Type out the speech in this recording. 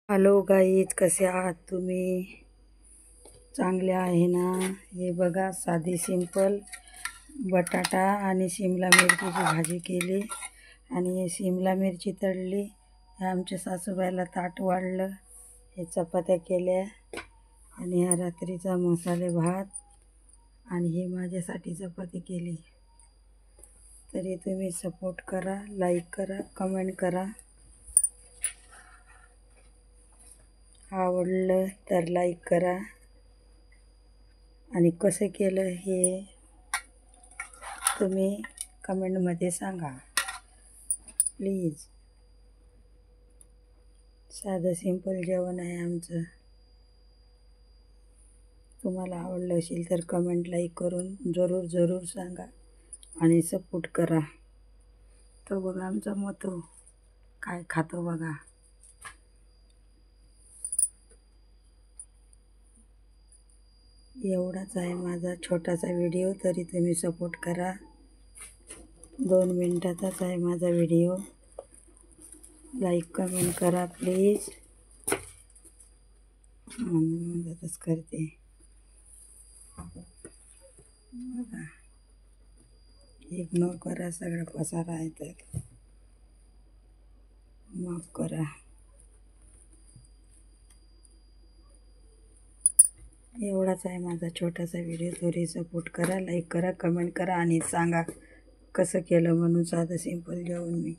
Hello guys, कसे आहात तुम्ही? चांगले आहे ना? हे बघा, साधी सिंपल बटाटा आणि शिमला मिरचीची भाजी केली आणि शिमला मिरची तळली. आमच्या सासूबाईला ताट वाढलं, हे चपात्या केल्या आणि हा रात्रीचा मसाले भात आणि हे माझ्यासाठी चपाती केली. तरी तुम्ही सपोर्ट करा, लाईक करा, कमेंट करा. आवडलं तर लाईक करा आणि कसं केलं हे तुम्ही कमेंटमध्ये सांगा प्लीज. साधं सिंपल जेवण आहे आमचं. तुम्हाला आवडलं असेल तर कमेंट लाईक करून जरूर सांगा आणि सपोर्ट करा. तो बघा आमचा मोठो काय खातो बघा. एवढाच आहे माझा छोटासा व्हिडिओ, तरी तुम्ही सपोर्ट करा. 2 मिनिटाचाच आहे माझा व्हिडिओ. लाईक कमेंट करा प्लीज. मदतच करते बघा. इग्नोर करा, सगळं पसारा आहे तर माफ करा. एवढाच आहे माझा छोटासा व्हिडिओ, तरी सपोर्ट करा, लाईक करा, कमेंट करा आणि सांगा कसं केलं म्हणून साधं सिंपल जेवण मी.